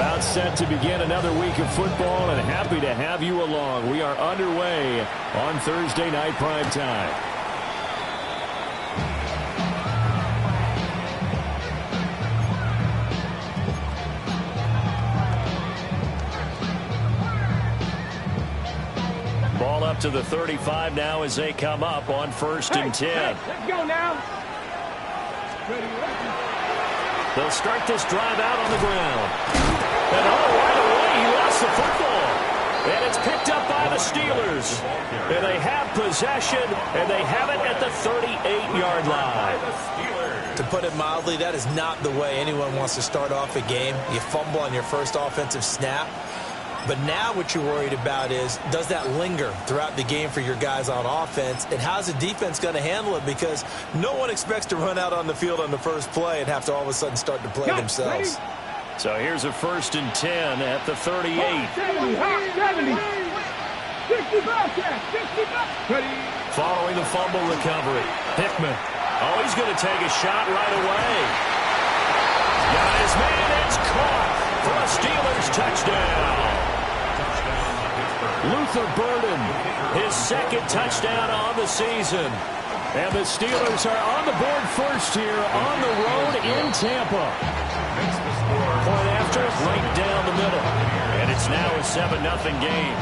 About set to begin another week of football, and happy to have you along. We are underway on Thursday night prime time. Ball up to the 35 now as they come up on 1st and 10. Let's go now. They'll start this drive out on the ground. And right away he lost the football. And it's picked up by the Steelers. And they have possession, and they have it at the 38-yard line. To put it mildly, that is not the way anyone wants to start off a game. You fumble on your first offensive snap. But now what you're worried about is, does that linger throughout the game for your guys on offense? And how's the defense going to handle it? Because no one expects to run out on the field on the first play and have to all of a sudden start to play themselves. So here's a 1st and 10 at the 38. 70. 65. Following the fumble recovery, Hickman. Oh, he's going to take a shot right away. Got his man. It's caught for a Steelers touchdown. Luther Burden, his 2nd touchdown on the season. And the Steelers are on the board first here on the road in Tampa. Point after, right down the middle. And it's now a 7-0 game.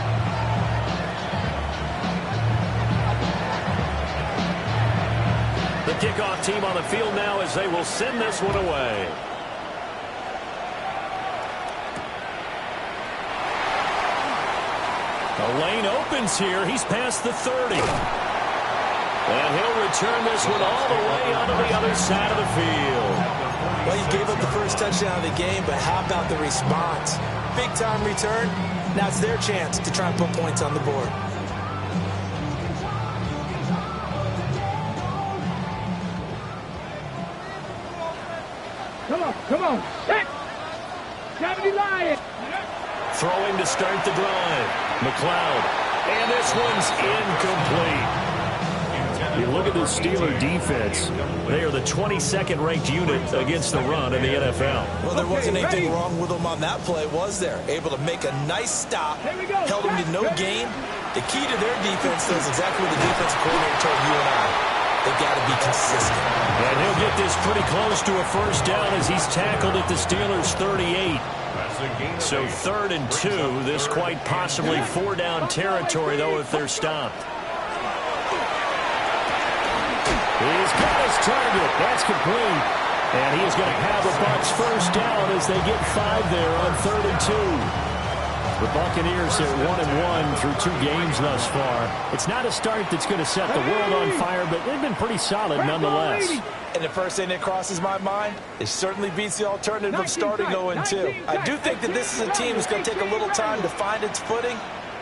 The kickoff team on the field now as they will send this one away. The lane opens here. He's past the 30. And he'll return this one all the way onto the other side of the field. Well, you gave up the first touchdown of the game, but how about the response? Big-time return. Now it's their chance to try and put points on the board. Come on. Set. 70 Lions. Throwing to start the drive. McLeod. And this one's incomplete. You look at the Steeler defense. They are the 22nd ranked unit against the run in the NFL. Well, there wasn't anything wrong with them on that play, was there? Able to make a nice stop. Held them to no gain. The key to their defense is exactly what the defensive coordinator told you and I. They've got to be consistent. And he'll get this pretty close to a 1st down as he's tackled at the Steelers' 38. So 3rd and 2. This quite possibly 4-down territory, though, if they're stopped. He's got his target. That's complete. And he's going to have the Bucs 1st down as they get 5 there on 3rd and 2. The Buccaneers are 1-1 through 2 games thus far. It's not a start that's going to set the world on fire, but they've been pretty solid nonetheless. And the first thing that crosses my mind, it certainly beats the alternative of starting 0-2. I do think that this is a team that's going to take a little time to find its footing.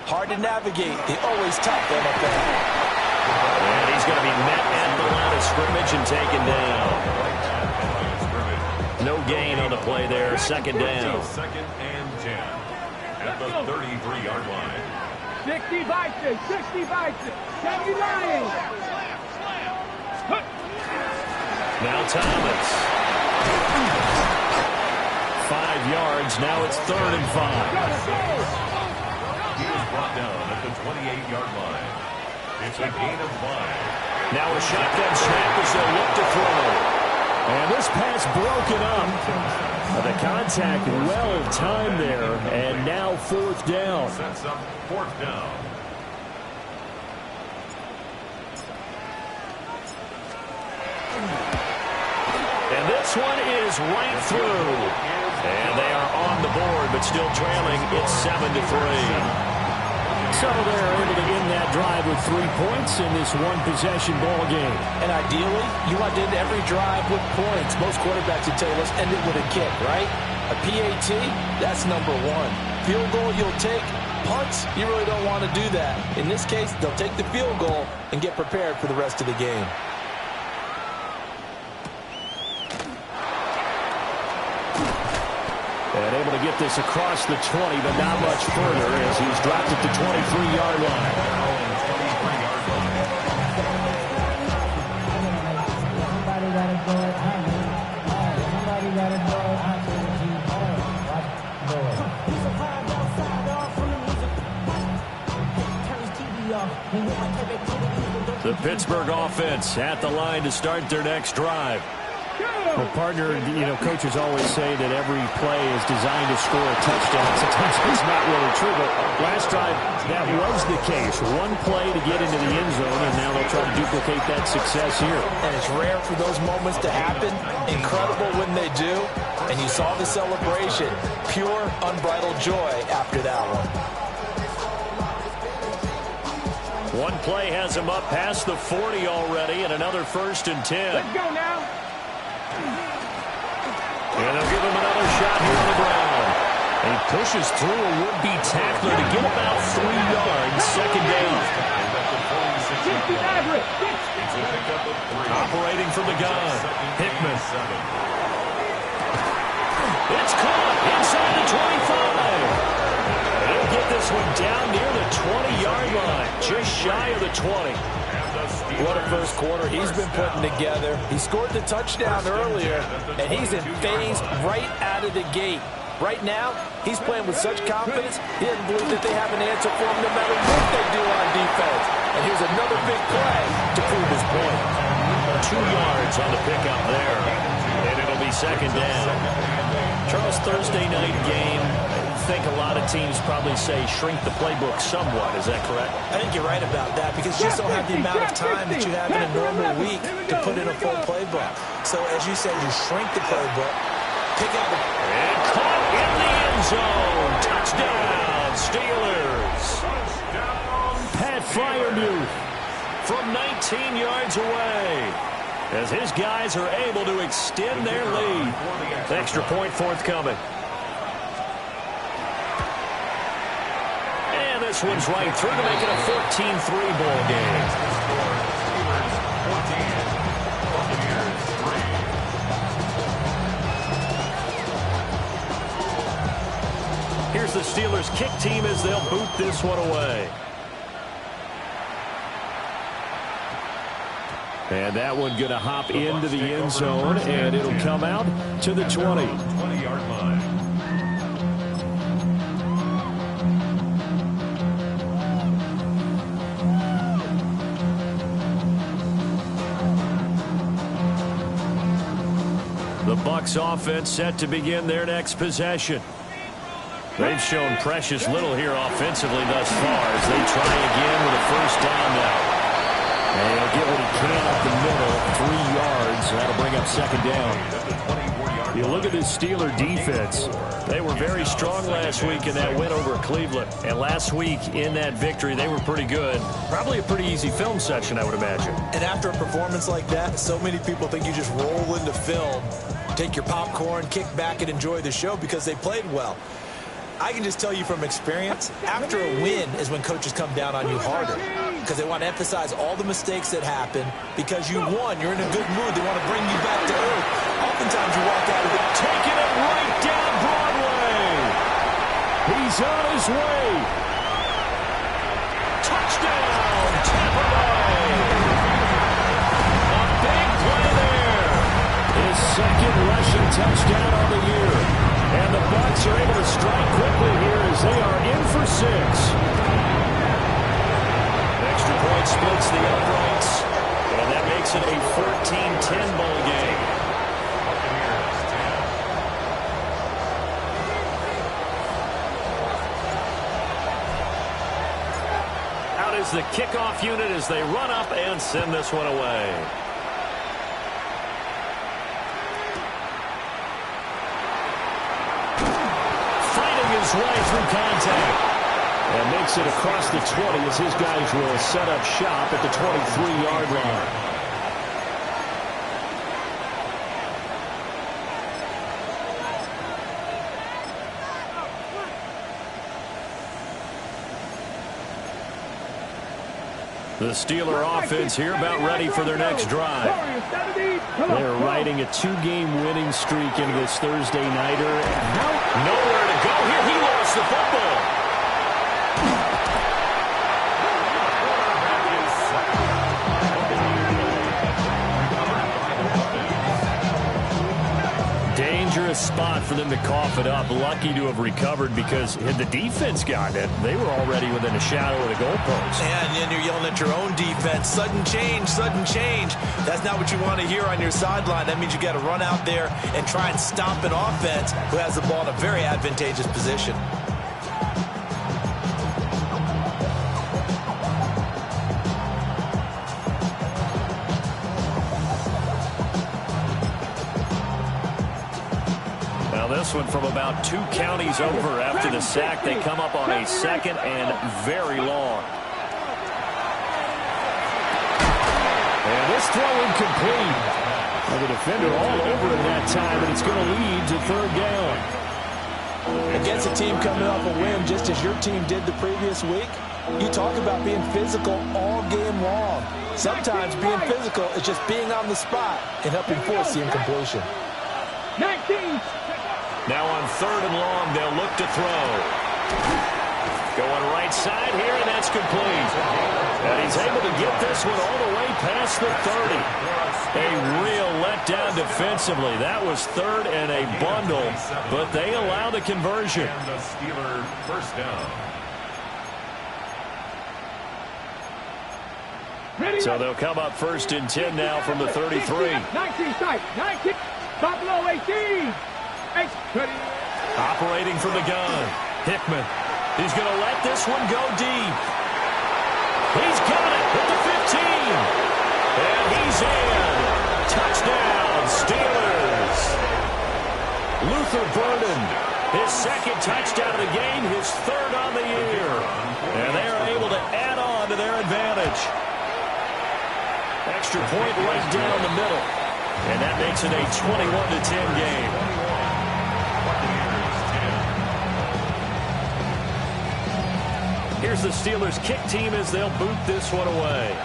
Hard to navigate the always tough NFL. And he's going to be met at the line of scrimmage and taken down. No gain on the play there. 2nd down. 2nd and 10 at the 33-yard line. 60 Vikings. 60 Vikings. 70 Lions. Now Thomas. 5 yards. Now it's 3rd and 5. He is brought down at the 28-yard line. It's a gain of 5. Now a shotgun snap as they look to throw. And this pass broken up. The contact well timed there. And now 4th down. Sets up 4th down. And this one is right through. And they are on the board, but still trailing. It's 7-3. So they're able to end that drive with 3 points in this one-possession ball game. And ideally, you want to end every drive with points. Most quarterbacks would tell you, let's end it with a kick, right? A PAT, that's number 1. Field goal you'll take. Punts, you really don't want to do that. In this case, they'll take the field goal and get prepared for the rest of the game. And able to get this across the 20, but not much further as he's dropped at the 23-yard line. The Pittsburgh offense at the line to start their next drive. Well, partner, coaches always say that every play is designed to score a touchdown. Sometimes it's not really true, but last drive, that was the case. One play to get into the end zone, and now they'll try to duplicate that success here. And it's rare for those moments to happen. Incredible when they do. And you saw the celebration. Pure, unbridled joy after that one. One play has him up past the 40 already, and another 1st and 10. Let's go now. And they'll give him another shot here on the ground. He pushes through a would-be tackler to get about 3 yards, second down. Operating from the gun, Hickman. It's caught inside the 25. He'll get this one down near the 20-yard line, just shy of the 20. What a first quarter he's been putting together. He scored the touchdown earlier, and he's in phase right out of the gate. Right now, he's playing with such confidence, he doesn't believe that they have an answer for him no matter what they do on defense. And here's another big play to prove his point. 2 yards on the pickup there, and it'll be second down. Charles, Thursday night game, I think a lot of teams probably say shrink the playbook somewhat. Is that correct? I think you're right about that because you just don't have the amount of time that you have in a normal week to put in a full playbook. So, as you said, you shrink the playbook, pick out the... And caught in the end zone. Touchdown, Steelers. Pat Fryermuth from 19 yards away as his guys are able to extend their lead. Extra point forthcoming. And this one's right through to make it a 14-3 ball game. Here's the Steelers kick team as they'll boot this one away. And that one going to hop into the end zone, and it'll come out to the 20. 20-yard line. The Bucs offense set to begin their next possession. They've shown precious little here offensively thus far as they try again with a first down now. And he'll get what he can up the middle, 3 yards. That'll bring up second down. You look at this Steeler defense. They were very strong last week in that win over Cleveland. And last week in that victory, they were pretty good. Probably a pretty easy film session, I would imagine. And after a performance like that, so many people think you just roll into film, take your popcorn, kick back, and enjoy the show because they played well. I can just tell you from experience, after a win is when coaches come down on you harder because they want to emphasize all the mistakes that happen. Because you won, you're in a good mood. They want to bring you back to earth. Oftentimes you walk out of it taking it right down Broadway. He's on his way. Touchdown, Tampa Bay. A big play there. His second rushing touchdown on the year. And the Bucs are able to strike quickly here as they are in for 6. Extra point splits the uprights, and that makes it a 14-10 ball game. Out is the kickoff unit as they run up and send this one away. His way through contact and makes it across the 20 as his guys will set up shop at the 23-yard line. The Steeler offense here about ready for their next drive. They're riding a 2-game winning streak into this Thursday nighter. Nowhere to go here. He lost the football. Dangerous spot for them him to cough it up. Lucky to have recovered because had the defense gotten it, they were already within a shadow of the goalpost. And then you're yelling at your own defense. Sudden change, sudden change. That's not what you want to hear on your sideline. That means you got to run out there and try and stop an offense who has the ball in a very advantageous position. This one from about 2 counties over after the sack. They come up on a 2nd and very long. And this throw incomplete. And the defender all over him that time, and it's going to lead to 3rd down. Against a team coming off a win just as your team did the previous week, you talk about being physical all game long. Sometimes being physical is just being on the spot and helping force the incompletion. 19. Now on 3rd and long, they'll look to throw. Going right side here, and that's complete. And he's able to get this one all the way past the 30. A real letdown defensively. That was 3rd and a bundle, but they allow the conversion. And the Steelers first down. So they'll come up 1st and 10 now from the 33. 19 strike. 19. Buffalo 18. Operating from the gun. Hickman. He's going to let this one go deep. He's got it at the 15. And he's in. Touchdown, Steelers. Luther Burden, his 2nd touchdown of the game, his 3rd on the year. And they are able to add on to their advantage. Extra point right down the middle. And that makes it a 21-10 game. Here's the Steelers kick team as they'll boot this one away.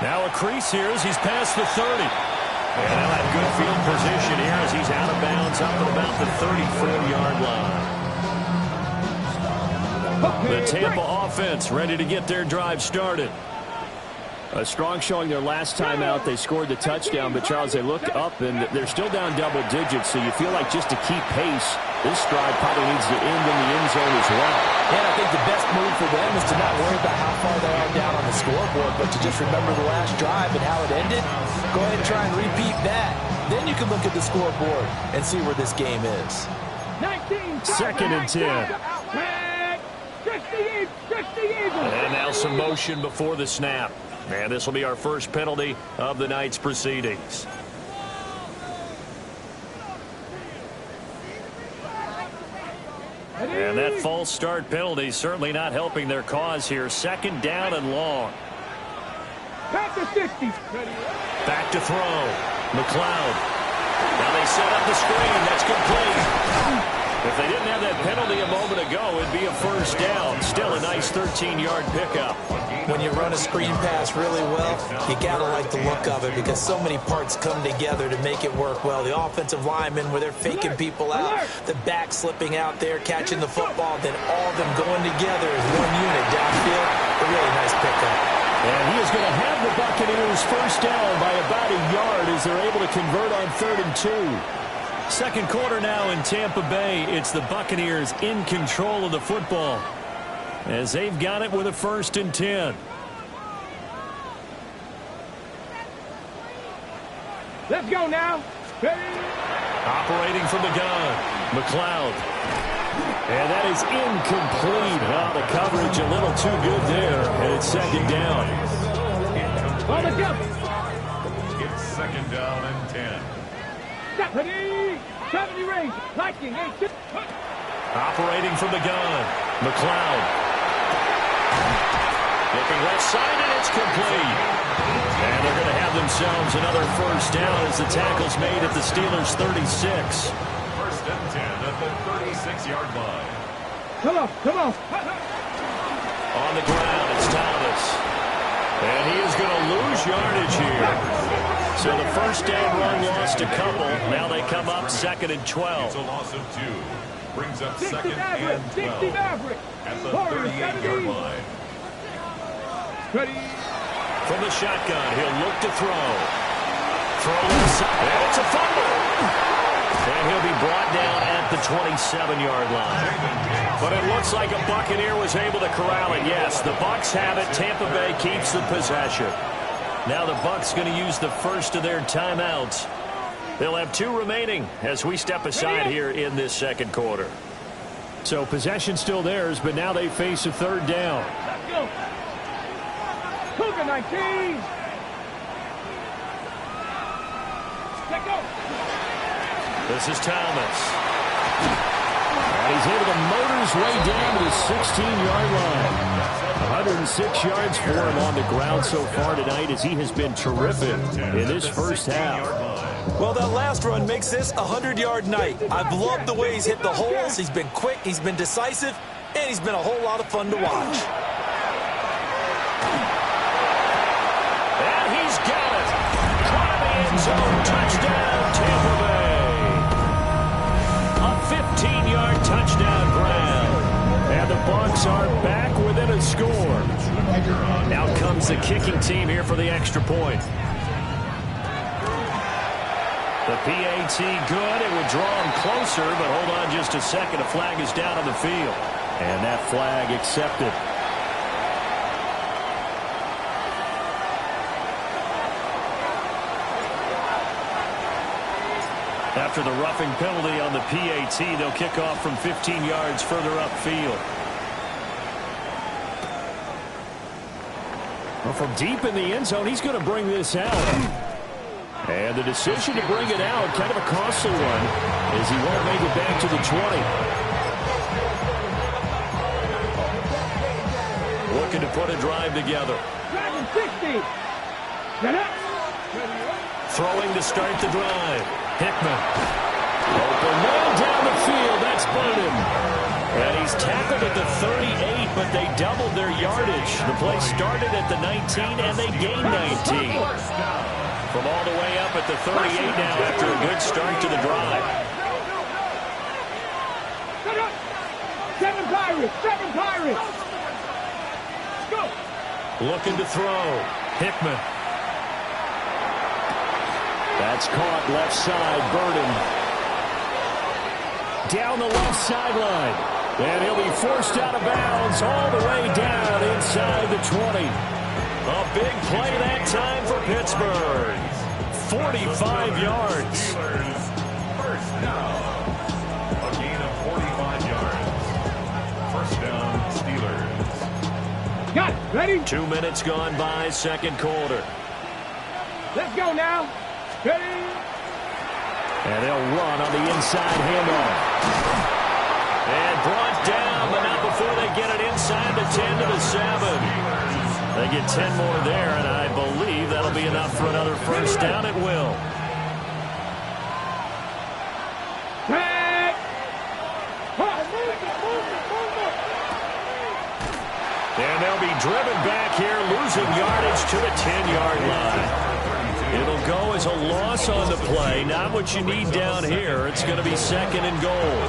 Now a crease here as he's past the 30. And they'll have good field position here as he's out of bounds up at about the 34-yard line. The Tampa offense ready to get their drive started. A strong showing their last time out. They scored the touchdown, but, Charles, they look up, and they're still down double digits, so you feel like just to keep pace, this drive probably needs to end in the end zone as well. And I think the best move for them is to not worry about how far they are down on the scoreboard, but to just remember the last drive and how it ended. Go ahead and try and repeat that. Then you can look at the scoreboard and see where this game is. 2nd and 10. And now some motion before the snap. And this will be our first penalty of the night's proceedings. And that false start penalty certainly not helping their cause here. 2nd down and long. Back to 60. Back to throw. McLeod. Now they set up the screen. That's complete. If they didn't have that penalty a moment ago, it'd be a 1st down. Still a nice 13-yard pickup. When you run a screen pass really well, you got to like the look of it because so many parts come together to make it work well. The offensive linemen, where they're faking people out, the back slipping out there, catching the football, then all of them going together as one unit downfield. A really nice pickup. And he is going to have the Buccaneers 1st down by about a yard as they're able to convert on 3rd and 2. 2nd quarter now in Tampa Bay. It's the Buccaneers in control of the football as they've got it with a 1st and 10. Let's go now. Operating from the gun. McLeod. And that is incomplete. Oh, the coverage a little too good there. And it's 2nd down. It's 2nd down and 10. 70 range. Lightning. Operating from the gun. McLeod. Looking left side, and it's complete. And they're going to have themselves another 1st down as the tackle's made at the Steelers' 36. 1st and 10 at the 36-yard line. Come on. On the ground, it's Thomas. And he is going to lose yardage here. So the 1st down run lost a couple. Now they come up 2nd and 12. It's a loss of 2. Brings up 2nd and 12 60 Maverick. at the 38-yard line. Ready. From the shotgun, he'll look to throw. Throw inside, and it's a fumble. And he'll be brought down at the 27-yard line. But it looks like a Buccaneer was able to corral it. Yes, the Bucs have it. Tampa Bay keeps the possession. Now the Bucs going to use the first of their timeouts. They'll have 2 remaining as we step aside here in this second quarter. So possession still theirs, but now they face a third down. Let's go. Cougar 19. Let's go. This is Thomas. And he's able to motor his way down to the 16-yard line. 106 yards for him on the ground so far tonight as he has been terrific in this first half. Well, that last run makes this a 100-yard night. I've loved the way he's hit the holes. He's been quick, he's been decisive, and he's been a whole lot of fun to watch. And he's got it. Caught in the end zone. Touchdown, Tampa Bay. A 15-yard touchdown grab. And the Bucs are back within a score. Now comes the kicking team here for the extra point. The PAT good. It would draw him closer, but hold on just a second. A flag is down on the field. And that flag accepted. After the roughing penalty on the PAT, they'll kick off from 15 yards further upfield. Well, from deep in the end zone, he's going to bring this out. And the decision to bring it out, kind of a costly one, as he won't make it back to the 20. Looking to put a drive together. Dragon 60. Get up. Throwing to start the drive. Hickman. Open man down the field. That's Burden. And he's tackled at the 38, but they doubled their yardage. The play started at the 19, and they gained 19. From all the way up at the 38 now after a good start to the drive. 7 Pirates. 7 Pirates. Go. Looking to throw. Hickman. That's caught left side. Burden. Down the left sideline. And he'll be forced out of bounds all the way down inside the 20. A big play that time for Pittsburgh. 45 yards. First down. A gain of 45 yards. First down, Steelers. Got it. Ready? 2 minutes gone by, second quarter. Let's go now. Ready? And they'll run on the inside handoff. And brought down, but not before they get it inside the 10 to the 7. They get 10 more there, and I believe that'll be enough for another first down. It will. And they'll be driven back here, losing yardage to the 10-yard line. It'll go as a loss on the play. Not what you need down here. It's going to be second and goal.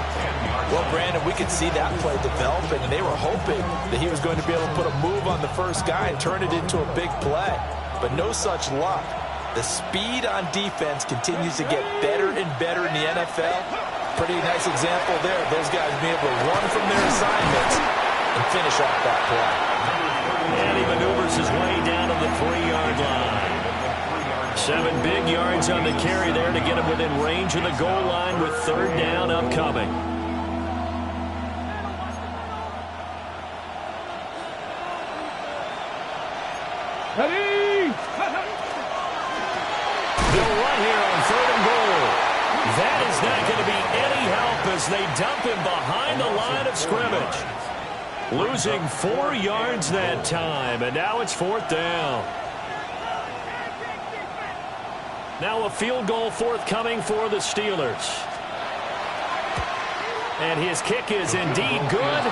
Well, Brandon, we could see that play developing, and they were hoping that he was going to be able to put a move on the first guy and turn it into a big play. But no such luck. The speed on defense continues to get better and better in the NFL. Pretty nice example there of those guys being able to run from their assignments and finish off that play. And he maneuvers his way down to the 3-yard line. 7 big yards on the carry there to get him within range of the goal line with third down upcoming. Ready? They'll run here on third and goal. That is not going to be any help as they dump him behind the line of scrimmage. Losing 4 yards that time, and now it's fourth down. Now a field goal forthcoming for the Steelers. And his kick is indeed good.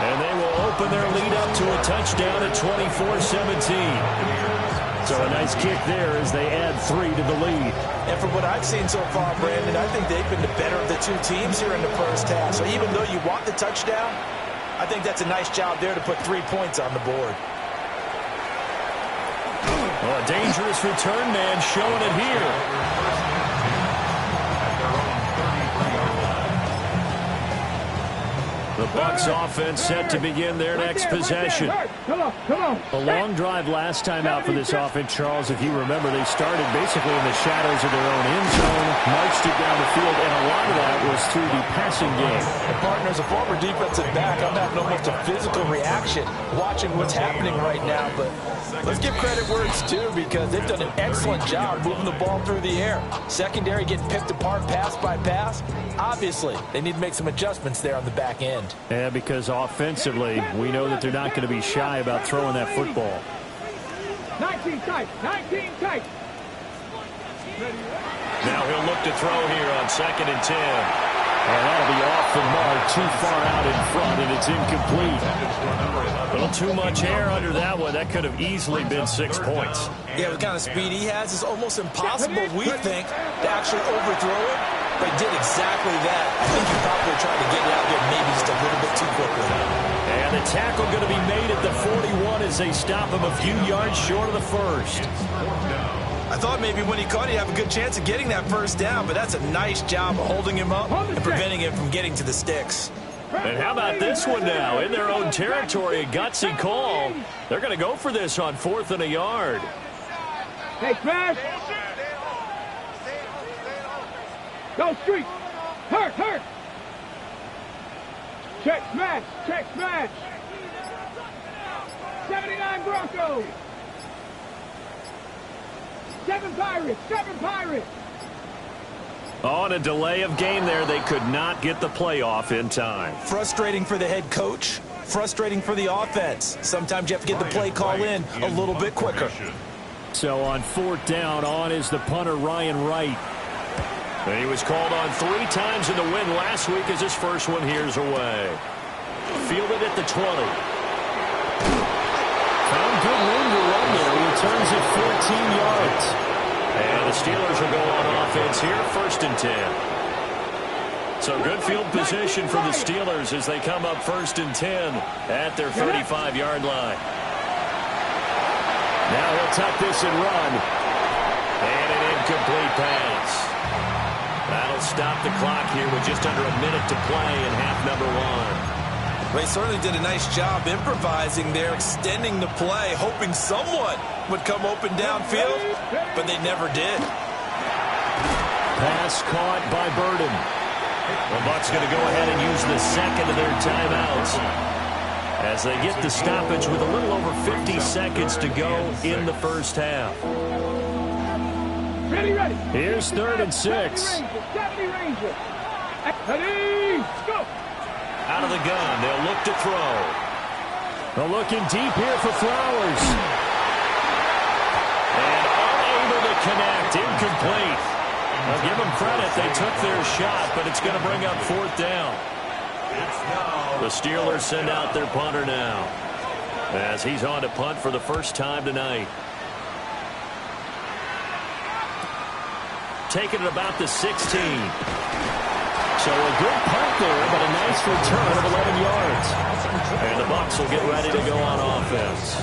And they will open their lead up to a touchdown at 24-17. So a nice kick there as they add 3 to the lead. And from what I've seen so far, Brandon, I think they've been the better of the two teams here in the first half. So even though you want the touchdown, I think that's a nice job there to put 3 points on the board. Oh, a dangerous return man showing it here. The Bucs offense set to begin their next possession. Come on. A long drive last time out for this offense, Charles. If you remember, they started basically in the shadows of their own end zone, marched it down the field, and a lot of that was through the passing game. And partner, as a former defensive back, I'm having almost a physical reaction watching what's happening right now. But let's give credit where it's due, because they've done an excellent job moving the ball through the air. Secondary getting picked apart pass by pass. Obviously, they need to make some adjustments there on the back end. Yeah, because offensively, we know that they're not going to be shy about throwing that football. 19 tight. Now he'll look to throw here on 2nd and 10. And that'll be off the mark, too far out in front, and it's incomplete. A little too much air under that one. That could have easily been 6 points. Yeah, the kind of speed he has, is almost impossible, we think, to actually overthrow it. But he did exactly that. I think he probably tried to get it out there maybe just a little bit too quickly. And the tackle going to be made at the 41 as they stop him a few yards short of the first. I thought maybe when he caught, he'd have a good chance of getting that first down, but that's a nice job of holding him up and preventing him from getting to the sticks. And how about this one now? In their own territory, a gutsy call. They're going to go for this on 4th and a yard. Hey, smash. Go street. Hurt. Check smash. 79 Broncos. 7 Pirates. On a delay of game there, they could not get the playoff in time. Frustrating for the head coach. Frustrating for the offense. Sometimes you have to get the play call in a little bit quicker. So on 4th down, on is the punter, Ryan Wright. And he was called on 3 times in the win last week as his first one here's away. Fielded at the 20. Found good room to run there. Returns it 14 yards. And the Steelers will go on offense here, 1st and 10. So good field position for the Steelers as they come up 1st and 10 at their 35-yard line. Now he'll tuck this and run. And an incomplete pass. That'll stop the clock here with just under a minute to play in half number 1. They certainly did a nice job improvising there, extending the play, hoping someone would come open downfield, but they never did. Pass caught by Burden. The Bucs going to go ahead and use the second of their timeouts as they get the stoppage with a little over 50 seconds to go in the first half. Ready. Here's 3rd and 6. Ready, go. Out of the gun, they'll look to throw. They're looking deep here for Flowers. And unable to connect, incomplete. I'll give them credit, they took their shot, but it's going to bring up 4th down. The Steelers send out their punter now, as he's on to punt for the first time tonight. Taking it about the 16. So a good punt there, but a nice return of 11 yards. And the Bucs will get ready to go on offense.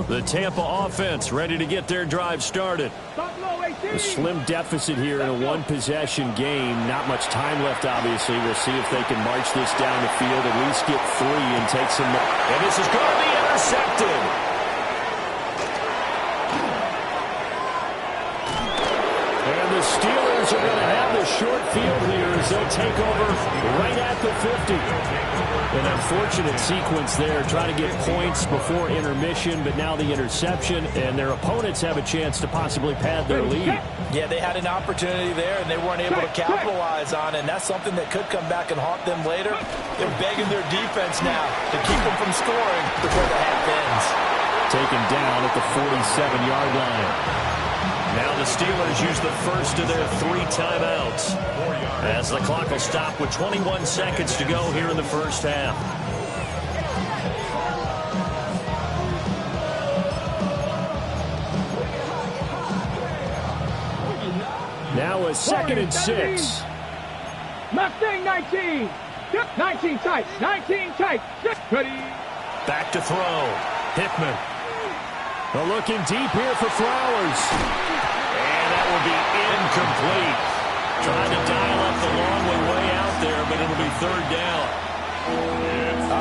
The Tampa offense ready to get their drive started. A slim deficit here in a one-possession game. Not much time left, obviously. We'll see if they can march this down the field, at least get 3 and take some more. And this is going to be intercepted. And the Steelers are going to have the short field here as they'll take over right at the 50. An unfortunate sequence there, trying to get points before intermission, but now the interception, and their opponents have a chance to possibly pad their lead. Yeah, they had an opportunity there, and they weren't able to capitalize on it, and that's something that could come back and haunt them later. They're begging their defense now to keep them from scoring before the half ends. Taken down at the 47-yard line. Now the Steelers use the first of their 3 timeouts, as the clock will stop with 21 seconds to go here in the first half. Now a 2nd and 6. Mustang 19. 19 tight. 19 tight. Ready. Back to throw. Hickman. Looking deep here for Flowers. And that will be incomplete. Trying to dial up the long way out there, but it'll be third down.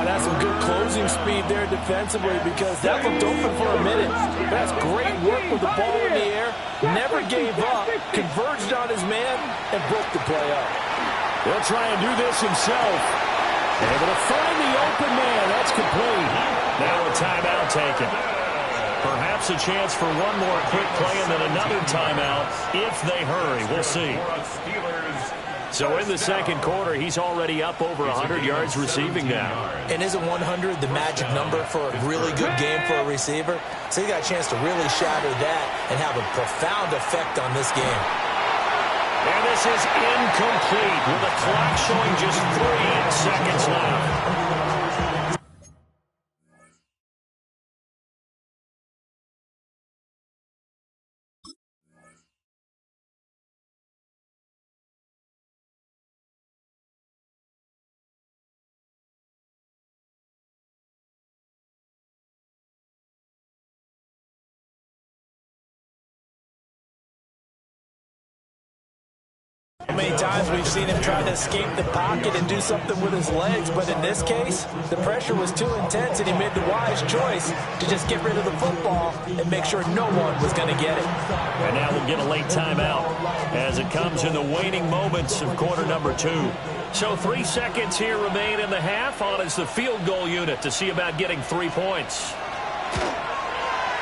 That's some good closing speed there defensively because that looked open for a minute. That's great work with the ball in the air. Never gave up, converged on his man, and broke the play up. He'll try and do this himself. Able to find the open man. That's complete. Now a timeout taken. Perhaps a chance for one more quick play and then another timeout if they hurry. We'll see. So in the second quarter, he's already up over 100 yards receiving now. And isn't 100 the magic number for a really good game for a receiver? So he got a chance to really shatter that and have a profound effect on this game. And this is incomplete with the clock showing just 3 seconds left. How many times we've seen him try to escape the pocket and do something with his legs, but in this case, the pressure was too intense and he made the wise choice to just get rid of the football and make sure no one was going to get it. And now we'll get a late timeout as it comes in the waning moments of quarter number 2. So 3 seconds here remain in the half. On is the field goal unit to see about getting 3 points.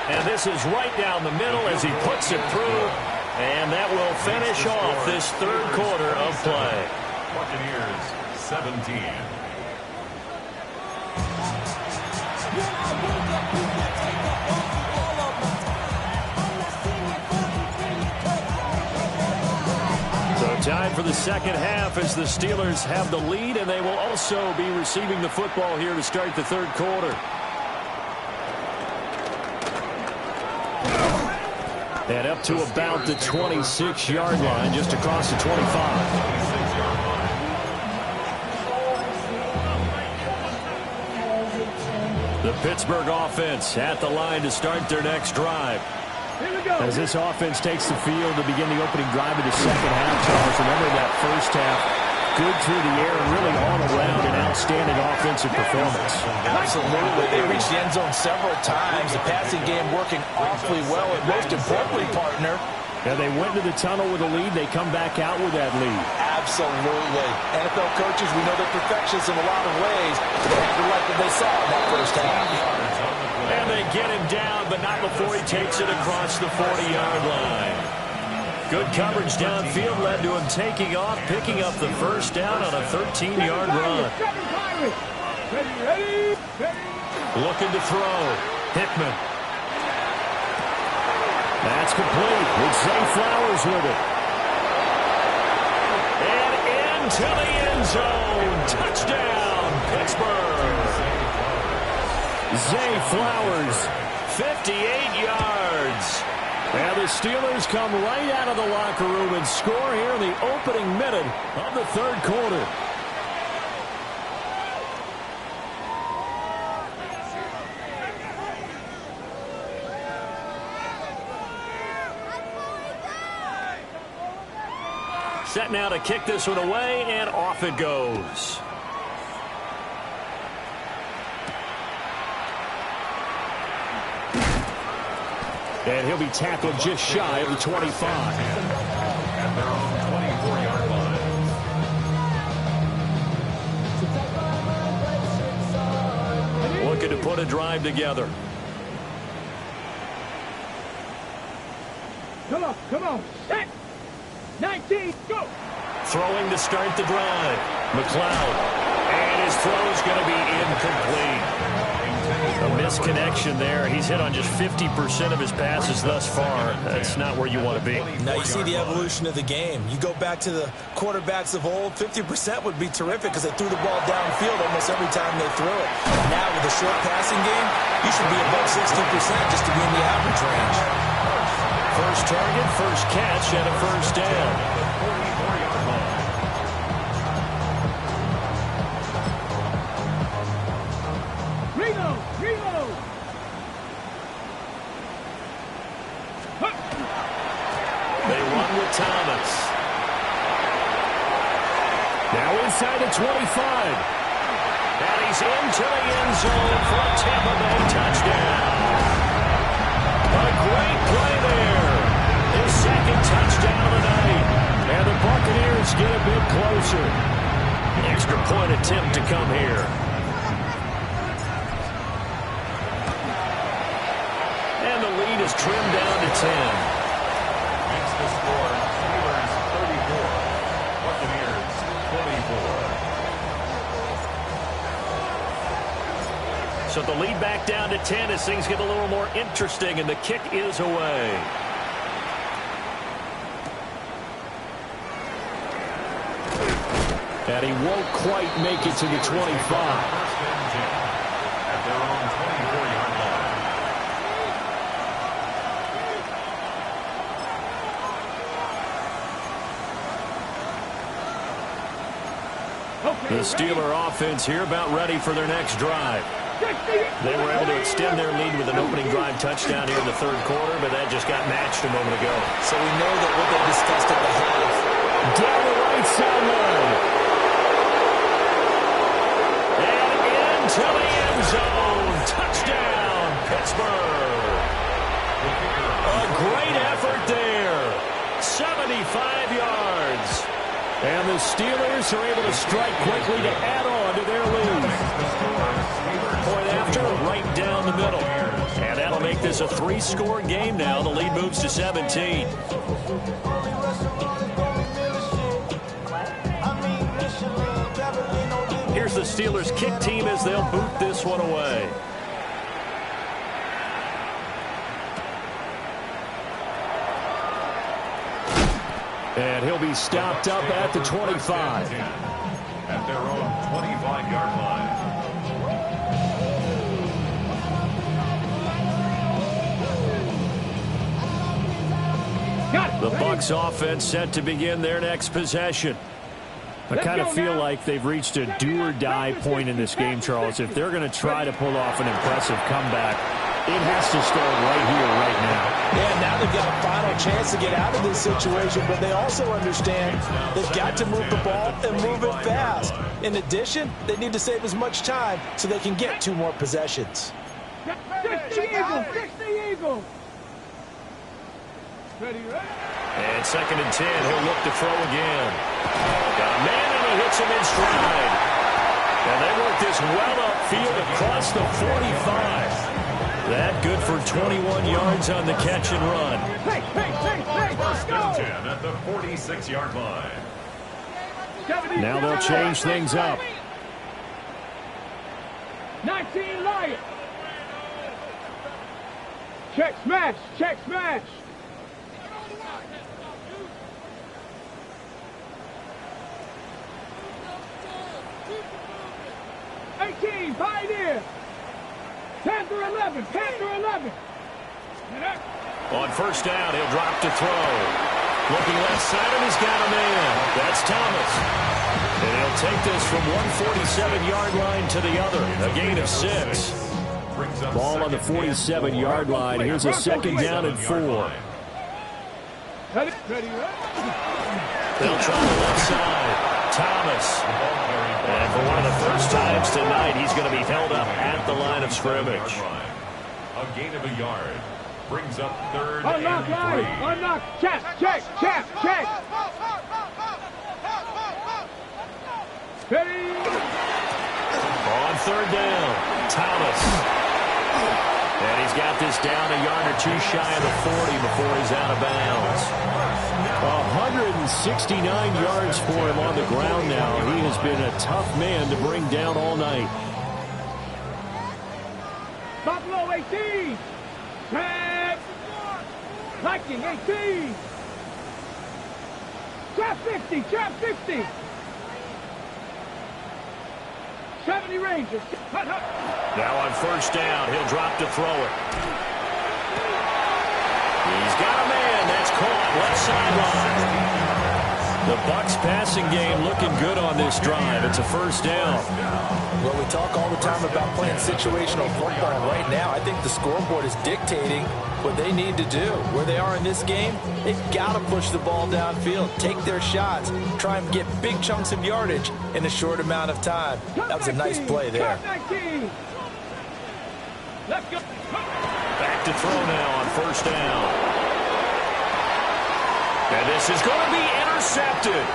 And this is right down the middle as he puts it through. And that will finish off this third quarter of play. Buccaneers 17. So time for the second half as the Steelers have the lead, and they will also be receiving the football here to start the third quarter. And up to about the 26-yard line, just across the 25. The Pittsburgh offense at the line to start their next drive. As this offense takes the field to begin the opening drive of the second half, Charles, remember that first half, good through the air and really all around an outstanding offensive performance. Absolutely. They reached the end zone several times. The passing game working awfully well. And most importantly, partner, yeah, they went to the tunnel with a lead. They come back out with that lead. Absolutely. NFL coaches, we know they're perfectionists in a lot of ways. They had to like what they saw in that first half. And they get him down, but not before he takes it across the 40-yard line. Good coverage downfield led to him taking off, picking up the first down on a 13-yard run. Looking to throw. Hickman. That's complete. It's Zay Flowers with it. And into the end zone. Touchdown, Pittsburgh. Zay Flowers, 58 yards. And the Steelers come right out of the locker room and score here in the opening minute of the third quarter. Set now to kick this one away, and off it goes. And he'll be tackled just shy of the 25. And they're on the 24-yard line. Looking to put a drive together. Come on. Set. 19, go. Throwing to start the drive. McLeod. And his throw is going to be incomplete. A misconnection there. He's hit on just 50% of his passes thus far. That's not where you want to be. Now you see the evolution of the game. You go back to the quarterbacks of old, 50% would be terrific because they threw the ball downfield almost every time they threw it. Now with the short passing game, you should be above 60% just to be in the average range. First target, first catch, and a first down. Reload! They run with Thomas. Now inside the 25. And he's into the end zone for a Tampa Bay touchdown. A great play there. His second touchdown of the night. And the Buccaneers get a bit closer. An extra point attempt to come here. And the lead is trimmed down to 10. Makes the score Steelers 34, Buccaneers 24. So the lead back down to 10 as things get a little more interesting, and the kick is away. And he won't quite make it to the 25. First and 10 at their own 24-yard line. The Steeler offense here about ready for their next drive. They were able to extend their lead with an opening drive touchdown here in the third quarter, but that just got matched a moment ago. So we know that what they discussed at the half. Down the right sideline. And into the end zone. Touchdown, Pittsburgh. A great effort there. 75 yards. And the Steelers are able to strike quickly to add on to their lead. Point after, right down the middle. And that'll make this a 3-score game now. The lead moves to 17. Here's the Steelers kick team as they'll boot this one away. And he'll be stopped up at the 25. At their own 25-yard line. The Bucs offense set to begin their next possession. I kind of feel like they've reached a do-or-die point in this game, Charles. If they're going to try to pull off an impressive comeback, it has to start right here, right now. Yeah, now they've got a final chance to get out of this situation, but they also understand they've got to move the ball and move it fast. In addition, they need to save as much time so they can get 2 more possessions. Fix the Eagle! Fix the Eagle! Ready, ready? And 2nd and 10, he'll look to throw again. Got a man, and he hits him in stride. And they work this well upfield across the 45. That good for 21 yards on the catch and run. Hey, First go! and 10 at the 46-yard line. Now they'll change things up. 19 Lion. Check smash, check smash. Pioneer! Panther 11! Panther 11! On first down, he'll drop to throw. Looking left side, and he's got a man. That's Thomas. And he'll take this from 147-yard line to the other. A gain of 6. Ball on the 47-yard line. Here's a 2nd down and 4. Ready, They'll try the left side. Thomas. And for one of the first times tonight, he's going to be held up at the line of scrimmage. A gain of a yard. Brings up 3rd Unlock line! and 3. Unlock! Check! Ready! On 3rd down, Thomas. And he's got this down a yard or 2 shy of the 40 before he's out of bounds. 169 yards for him on the ground now. He has been a tough man to bring down all night. Buffalo 18! Trap! Viking 18! Trap 50! Trap 50! 70 Rangers! Hut, hut. Now on first down, he'll drop to throw it. He's got a man. That's caught left sideline. The Bucs passing game looking good on this drive. It's a first down. Well, we talk all the time about playing situational football. Right now, I think the scoreboard is dictating what they need to do. Where they are in this game, they've got to push the ball downfield, take their shots, try and get big chunks of yardage in a short amount of time. That was a nice play there. Let's go. Back to throw now on first down. And this is going to be intercepted.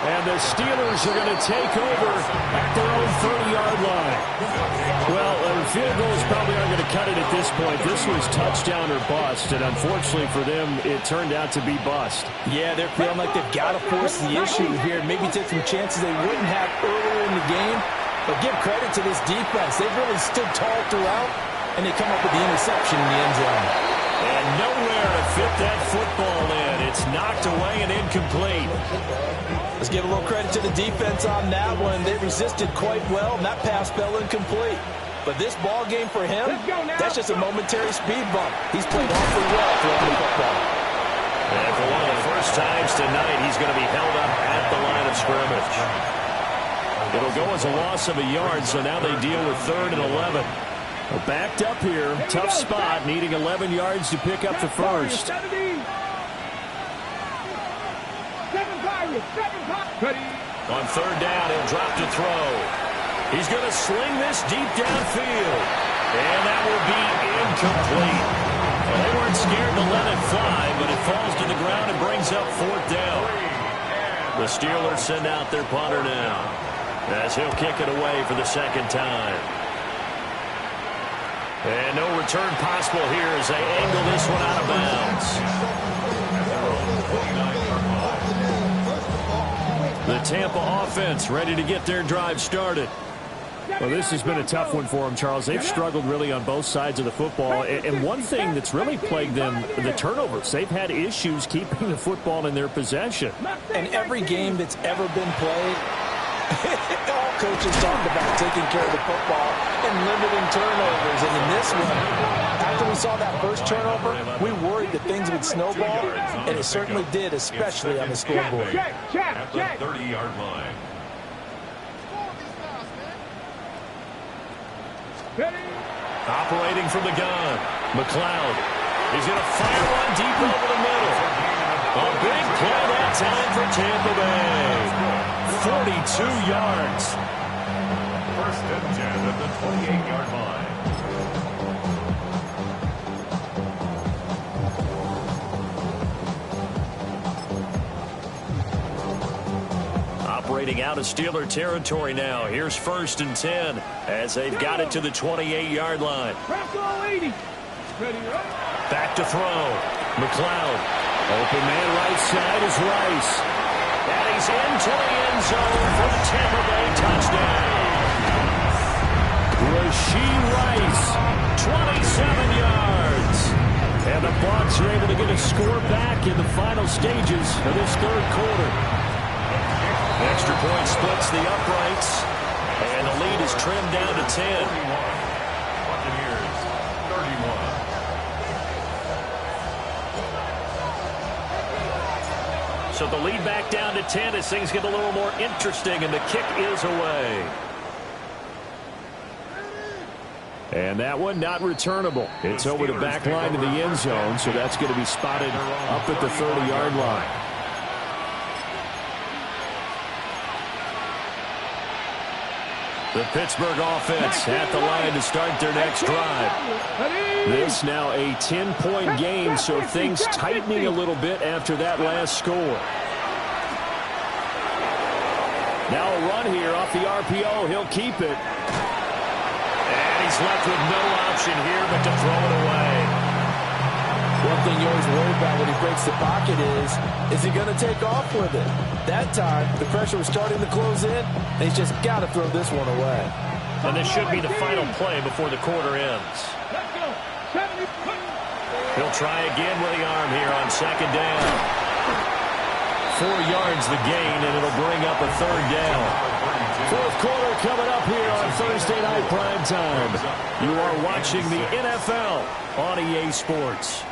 And the Steelers are going to take over at their own 30-yard line. Well, field goals probably aren't going to cut it at this point. This was touchdown or bust, and unfortunately for them, it turned out to be bust. Yeah, they're feeling like they've got to force the issue here. Maybe take some chances they wouldn't have earlier in the game. But give credit to this defense. They've really stood tall throughout, and they come up with the interception in the end zone. And nowhere to fit that football in. It's knocked away and incomplete. Let's give a little credit to the defense on that one. They resisted quite well, and that pass fell incomplete. But this ball game for him, that's just a momentary speed bump. He's played awfully well throwing the football. And for one of the first times tonight, he's going to be held up at the line of scrimmage. It'll go as a loss of a yard, so now they deal with 3rd and 11. Well, backed up here, tough spot, needing 11 yards to pick up the first. On 3rd down, he'll drop to throw. He's going to sling this deep downfield. And that will be incomplete. Well, they weren't scared to let it fly, but it falls to the ground and brings up 4th down. The Steelers send out their punter now, as he'll kick it away for the 2nd time. And no return possible here as they angle this one out of bounds. The Tampa offense ready to get their drive started. Well, this has been a tough one for them, Charles. They've struggled really on both sides of the football. And one thing that's really plagued them, the turnovers. They've had issues keeping the football in their possession. And every game that's ever been played, all coaches talk about taking care of the football and limiting turnovers. And in this one, after we saw that first turnover, we worried that things would snowball, and it certainly did, especially on the scoreboard. At the 30-yard line. Operating from the gun, McLeod. He's going to fire one deep over the middle. A big play that time for Tampa Bay. 42 yards. 1st and 10 at the 28-yard line. Operating out of Steeler territory now. Here's 1st and 10 as they've got it to the 28-yard line. Back to throw. McLeod. Open man right side is Rice. And he's into the end zone for the Tampa Bay touchdown. Rashee Rice, 27 yards. And the Bucs are able to get a score back in the final stages of this 3rd quarter. Extra point splits the uprights, and the lead is trimmed down to 10. Buccaneers, 31. So the lead back down to 10 as things get a little more interesting, and the kick is away. And that one not returnable. It's over the back line of the end zone, so that's going to be spotted up at the 30-yard line. The Pittsburgh offense at the line to start their next drive. This now a 10-point game, so things tightening a little bit after that last score. Now a run here off the RPO. He'll keep it. And he's left with no option here but to throw it away. One thing you always worry about when he breaks the pocket is he going to take off with it? That time, the pressure was starting to close in, and he's just got to throw this one away. And this should be the final play before the quarter ends. He'll try again with the arm here on 2nd down. 4 yards the gain, and it'll bring up a 3rd down. 4th quarter coming up here on Thursday Night Primetime. You are watching the NFL on EA Sports.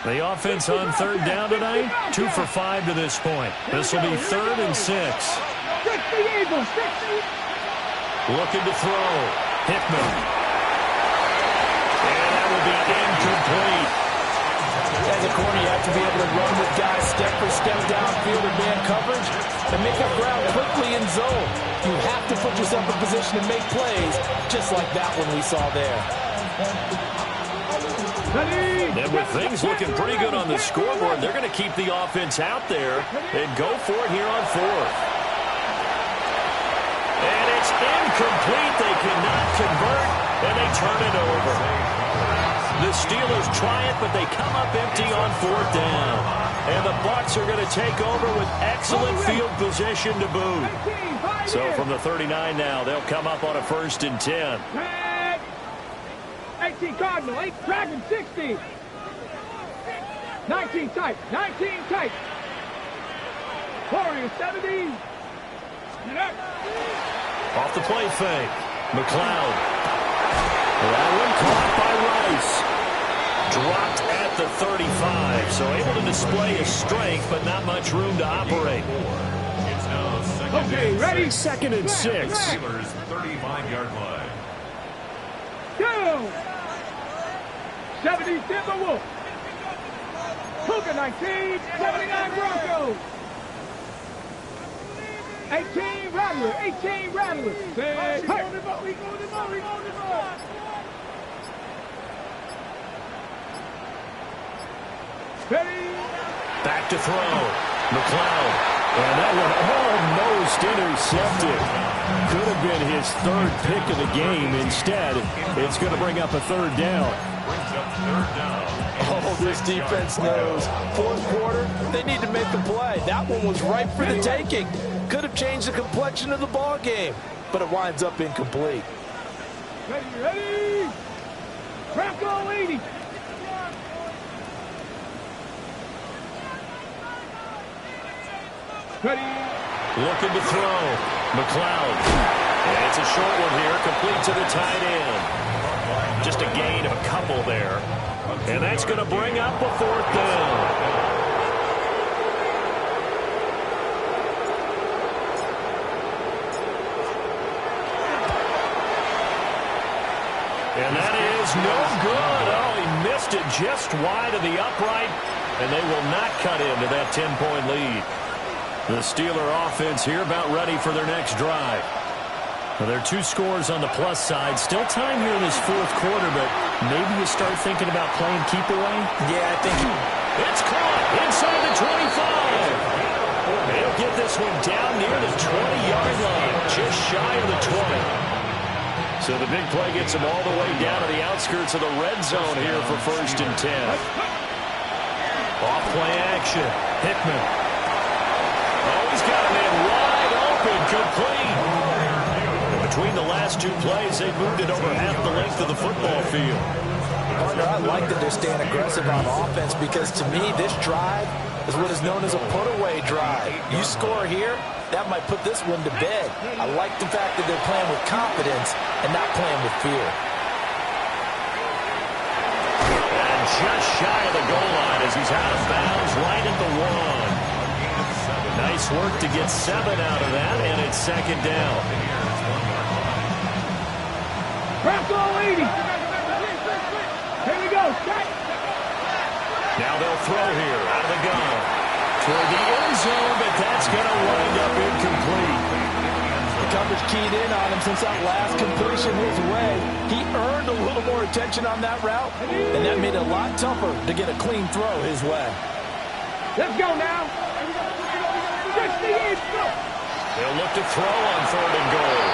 The offense on third down tonight, 2 for 5 to this point. This will be 3rd and 6. Looking to throw. Hickman. And that will be incomplete. As a corner, you have to be able to run with guys step for step downfield in man coverage and make up ground quickly in zone. You have to put yourself in position to make plays, just like that one we saw there. And with things looking pretty good on the scoreboard, they're going to keep the offense out there and go for it here on 4th. And it's incomplete. They cannot convert, and they turn it over. The Steelers try it, but they come up empty on 4th down. And the Bucs are going to take over with excellent field position to boot. So from the 39 now, they'll come up on a 1st and 10. 18 Cardinal, 8 Dragon, 60. 19 tight, 19 tight. Warriors, 70. Off the play fake. McLeod. That one caught by Rice. Dropped at the 35, so able to display his strength, but not much room to operate. It's now 2nd Okay, ready? 2nd and 6. Steelers 35-yard line. Go! 70 Timberwolves. Cougar 19, 79 Broncos. 18 Rattlers, 18 Rattlers. Hey. Ready? Back to throw. McLeod. And that one almost intercepted. Could have been his 3rd pick of the game. Instead, it's going to bring up a 3rd down. Brings up 3rd down. Oh, this defense knows. 4th quarter, they need to make a play. That one was ripe for the taking. Could have changed the complexion of the ball game, but it winds up incomplete. Ready? Bronco 80. Ready? Looking to throw. McLeod. And it's a short one here, complete to the tight end. Just a gain of a couple there. And that's going to bring up a 4th down. And that is no good. Oh, he missed it just wide of the upright. And they will not cut into that 10-point lead. The Steeler offense here about ready for their next drive. Well, there are 2 scores on the plus side. Still time here in this 4th quarter, but maybe you start thinking about playing keep away? Yeah, I think it's caught inside the 25. They'll get this one down near the 20-yard line, just shy of the 20. So the big play gets them all the way down to the outskirts of the red zone here for 1st and 10. Off play action. Hickman. Oh, he's got a man wide open, complete. And between the last 2 plays, they moved it over half the length of the football field. Partner, I like that they're staying aggressive on offense because, to me, this drive is what is known as a put-away drive. You score here, that might put this one to bed. I like the fact that they're playing with confidence and not playing with fear. And just shy of the goal line as he's out of bounds right at the 1. Nice work to get 7 out of that, and it's 2nd down. Bronco 80. Here we go. Now they'll throw here out of the gun. Toward the end zone, but that's going to wind up incomplete. The coverage keyed in on him since that last completion his way. He earned a little more attention on that route, and that made it a lot tougher to get a clean throw his way. Let's go now. They'll look to throw on 3rd and goal.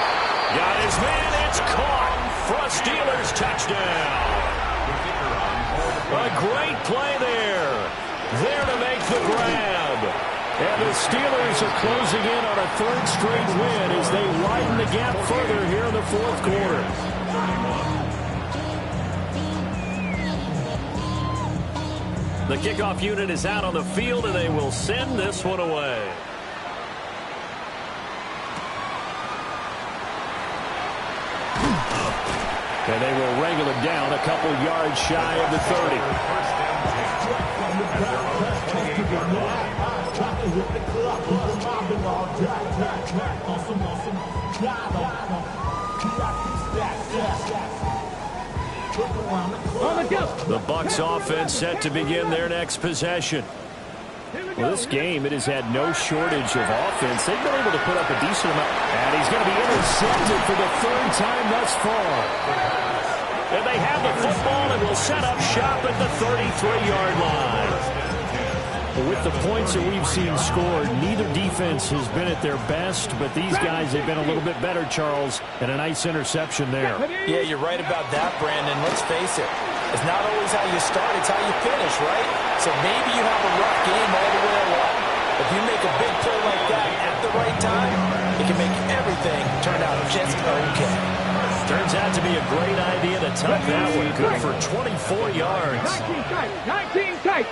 Got his man. It's caught for a Steelers touchdown. A great play there. There to make the grab. And the Steelers are closing in on a 3rd straight win as they widen the gap further here in the 4th quarter. The kickoff unit is out on the field, and they will send this one away. And they will wrangle it down a couple yards shy of the 30. The Bucs offense set to begin their next possession. Well, this game, it has had no shortage of offense. They've been able to put up a decent amount. And he's going to be intercepted for the third time thus far. And they have the football and will set up shop at the 33-yard line. With the points that we've seen scored, neither defense has been at their best, but these guys have been a little bit better, Charles, and a nice interception there. Yeah, you're right about that, Brandon. Let's face it. It's not always how you start, it's how you finish, right? So maybe you have a rough game all the way along. If you make a big play like that at the right time, it can make everything turn out just okay. Turns out to be a great idea to tuck that one. Good for 24 yards. 19 tight.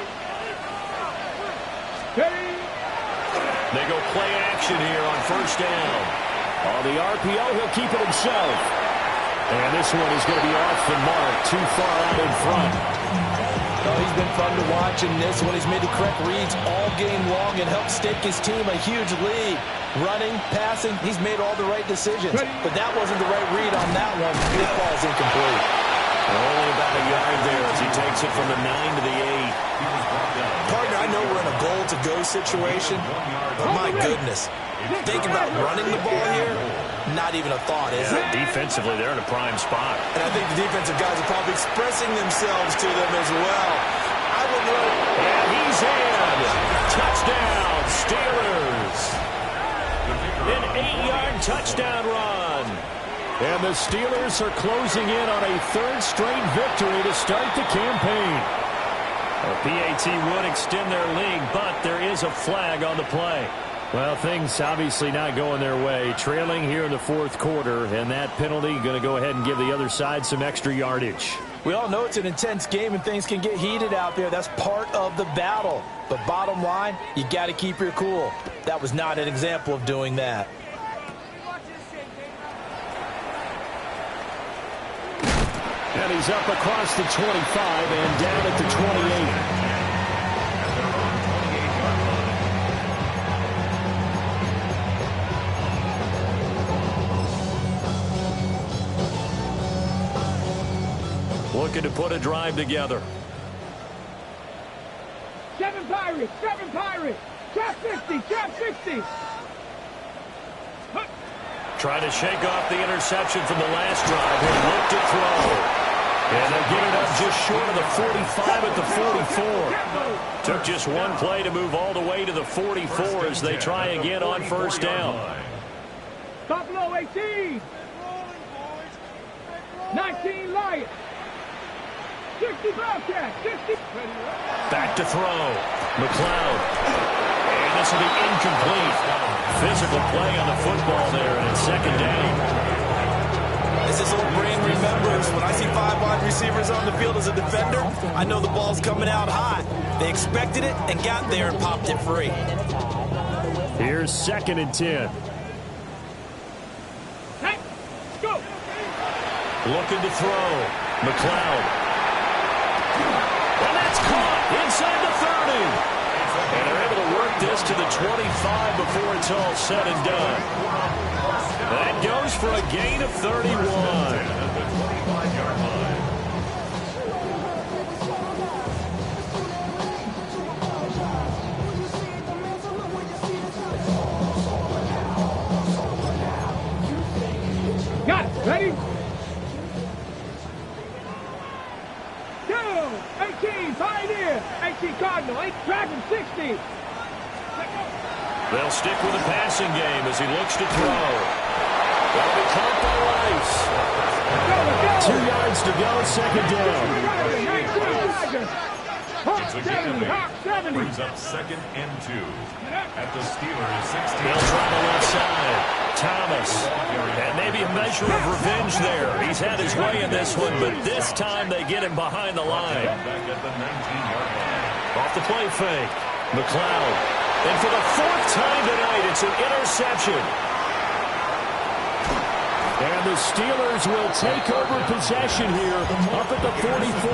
They go play action here on first down. On the RPO, he'll keep it himself. And this one is going to be off the mark, too far out in front. Oh, he's been fun to watch in this one. He's made the correct reads all game long and helped stake his team a huge lead. Running, passing, he's made all the right decisions. But that wasn't the right read on that one. This ball is incomplete. Only about a yard there as he takes it from the 9 to the 8. Partner, I know we're in a goal-to-go situation, but my goodness, thinking about running the ball here, not even a thought, is it? Defensively, they're in a prime spot. And I think the defensive guys are probably expressing themselves to them as well. I would run. And he's in. Touchdown, Steelers. An 8-yard touchdown run. And the Steelers are closing in on a third straight victory to start the campaign. A PAT would extend their lead, but there is a flag on the play. Well, things obviously not going their way. Trailing here in the fourth quarter, and that penalty going to go ahead and give the other side some extra yardage. We all know it's an intense game and things can get heated out there. That's part of the battle. But bottom line, you got to keep your cool. That was not an example of doing that. And he's up across the 25 and down at the 28. Looking to put a drive together. 7 Pirates, trap 50, trap 60. Trying to shake off the interception from the last drive. He looked to throw. And they'll get it up just short of the 45 at the 44. Took just one play to move all the way to the 44 as they try again on first down. Buffalo 18. 19 Lions. 60 Bobcats. 60. Back to throw. McLeod. And this will be incomplete. Physical play on the football there, and it's second down. As this old brain remembers, when I see 5 wide receivers on the field as a defender, I know the ball's coming out high. They expected it and got there and popped it free. Here's 2nd and 10. Hey, go. Looking to throw. McLeod. And that's caught inside the 30. And they're able to work this to the 25 before it's all said and done. That goes for a gain of 31. Got it. Ready? Go. 18 Pioneer. 18 Cardinal. 8 Dragon 60. They'll stick with the passing game as he looks to throw. That'll be caught by Rice. 2 yards to go, second down. It's a gain of 8. Brings up 2nd and 2. At the Steelers 16. They'll try the left side. Thomas. And maybe a measure of revenge there. He's had his way in this one, but this time they get him behind the line. Back at the 19-yard line. Off the play fake. McLeod. And for the 4th time tonight, it's an interception. And the the Steelers will take over possession here up at the 44.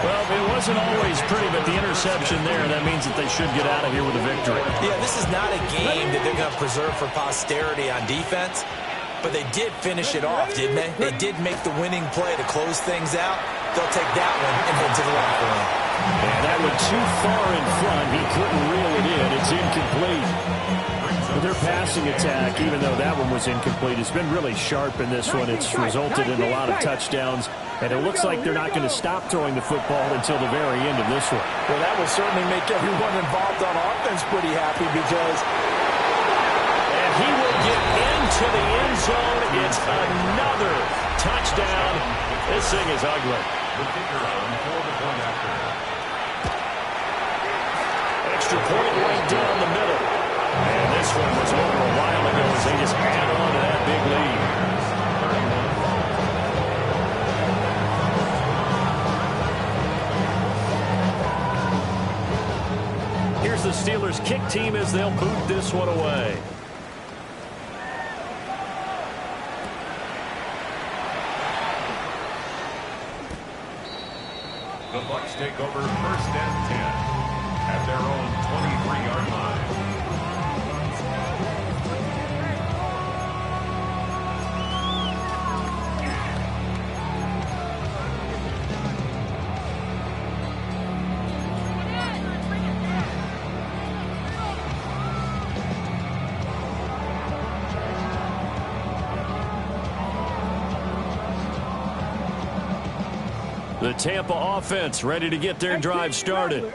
Well, it wasn't always pretty, but the interception there, that means that they should get out of here with a victory. Yeah, this is not a game that they're going to preserve for posterity on defense, but they did finish it off, didn't they? They did make the winning play to close things out. They'll take that one and head to the locker room. And that went too far in front. He couldn't reel it in. It's incomplete. Their passing attack, even though that one was incomplete, has been really sharp in this one. It's resulted in a lot of touchdowns, and it looks like they're not going to stop throwing the football until the very end of this one. Well, that will certainly make everyone involved on offense pretty happy because... And he will get into the end zone. It's another touchdown. This thing is ugly. The kicker on for the point after. Extra point right down the middle. And this one was over a while ago as they just add on to that big lead. Here's the Steelers kick team as they'll boot this one away. The Bucs take over 1st and 10 at their own 23-yard line. The Tampa offense ready to get their drive started.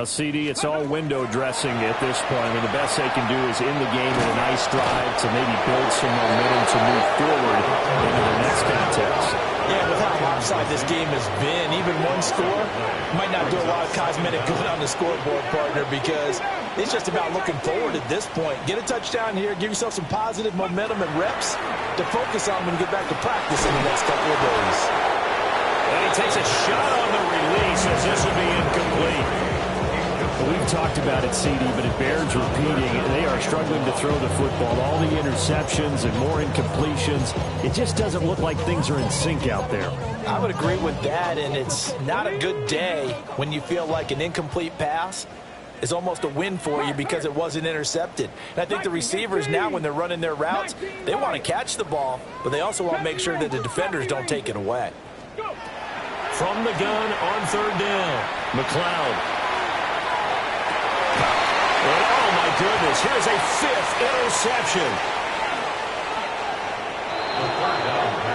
CD, it's all window dressing at this point. I mean, the best they can do is in the game with a nice drive to maybe build some momentum to move forward into the next contest. Yeah, with how lopsided this game has been, even one score might not do a lot of cosmetic good on the scoreboard, partner, because it's just about looking forward at this point. Get a touchdown here, give yourself some positive momentum and reps to focus on when you get back to practice in the next couple of days. And he takes a shot on the release as this will be incomplete. We've talked about it, CD, but it bears repeating. They are struggling to throw the football. All the interceptions and more incompletions. It just doesn't look like things are in sync out there. I would agree with that, and it's not a good day when you feel like an incomplete pass is almost a win for you because it wasn't intercepted. And I think the receivers now, when they're running their routes, they want to catch the ball, but they also want to make sure that the defenders don't take it away. From the gun on 3rd down, McLeod. Oh, my goodness. Here's a 5th interception.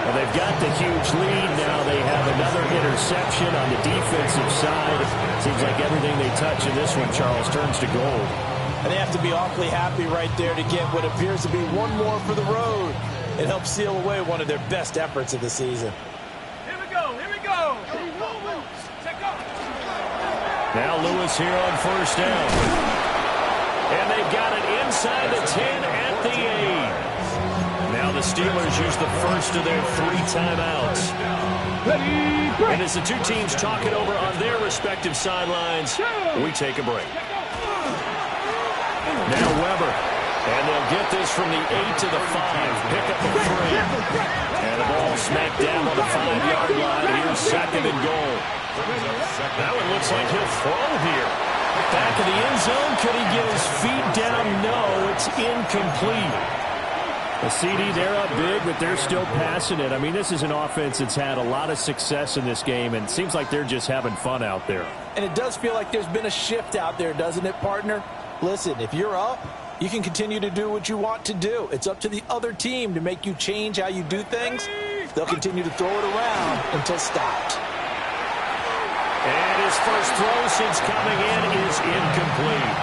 Well, they've got the huge lead now. They have another interception on the defensive side. Seems like everything they touch in this one, Charles, turns to gold. And they have to be awfully happy right there to get what appears to be one more for the road. It helps seal away one of their best efforts of the season. Now Lewis here on 1st down. And they've got it inside the 10 at the 8. Now the Steelers use the first of their 3 timeouts. And as the two teams talk it over on their respective sidelines, we take a break. Now Weber. And they'll get this from the 8 to the 5. Pick up the 3. And the ball smacked down on the 5-yard line. Here's 2nd and goal. That one looks like he'll throw here. Back of the end zone. Could he get his feet down? No, it's incomplete. The CD, they're up big, but they're still passing it. I mean, this is an offense that's had a lot of success in this game, and it seems like they're just having fun out there. And it does feel like there's been a shift out there, doesn't it, partner? Listen, if you're up, you can continue to do what you want to do. It's up to the other team to make you change how you do things. They'll continue to throw it around until stopped. And his first throw since coming in is incomplete.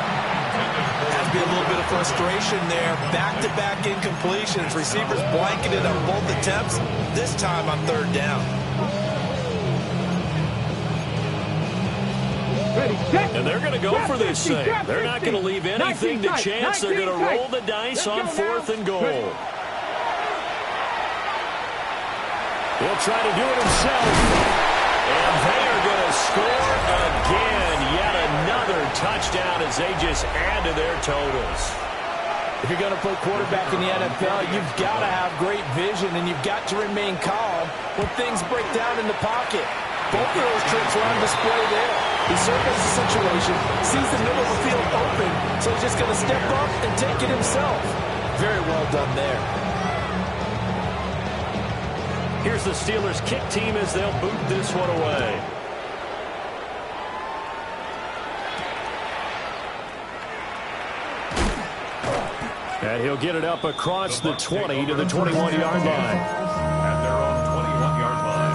Has to be a little bit of frustration there. Back-to-back incompletions. Receivers blanketed on both attempts, this time on 3rd down. And they're going to go for this thing. They're not going to leave anything to chance. They're going to roll the dice on 4th and goal. He'll try to do it himself. And they are going to score again. Yet another touchdown as they just add to their totals. If you're going to play quarterback in the NFL, you've got to have great vision, and you've got to remain calm when things break down in the pocket. Both of those tricks are on display there. He surveys the situation, sees the middle of the field open, so he's just going to step up and take it himself. Very well done there. Here's the Steelers' kick team as they'll boot this one away. And he'll get it up across the 20 to the 21-yard line. At their own 21-yard line.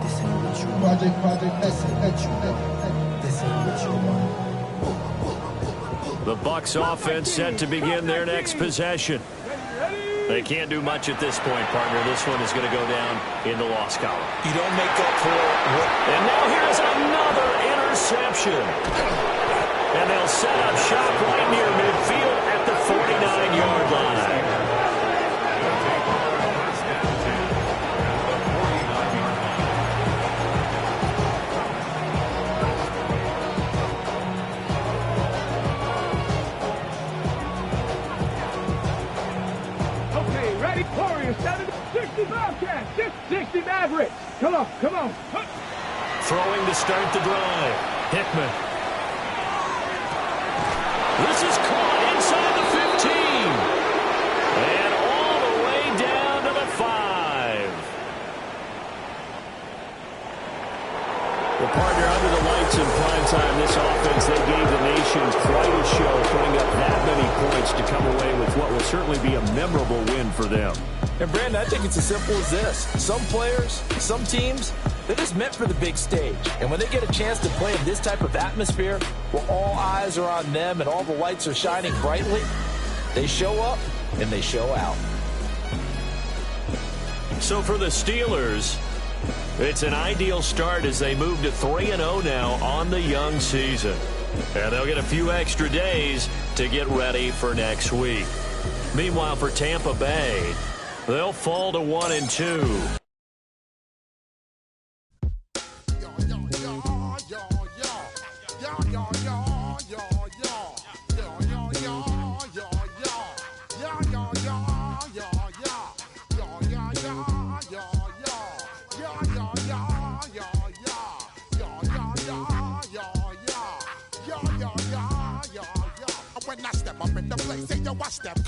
This ain't what you want. Project, this ain't what you want. The Bucs offense set to begin their next possession. They can't do much at this point, partner. This one is going to go down in the loss column. You don't make up for it. And now here's another interception. And they'll set up shop right near midfield at the 49-yard line. Okay, ready? Warriors, 60 Bobcats, 60 Mavericks. Come on, come on. Throwing to start the drive. Hickman. This is caught inside the 15. And all the way down to the 5. Well, partner, under the lights in prime time, this offense, they gave the nations quite a show, putting up that many points to come away with what will certainly be a memorable win for them. And, Brandon, I think it's as simple as this. Some players, some teams, they're just meant for the big stage. And when they get a chance to play in this type of atmosphere where all eyes are on them and all the lights are shining brightly, they show up and they show out. So for the Steelers, it's an ideal start as they move to 3-0 now on the young season. And they'll get a few extra days to get ready for next week. Meanwhile, for Tampa Bay, they'll fall to 1-2. When I step up in the place, say yo, I step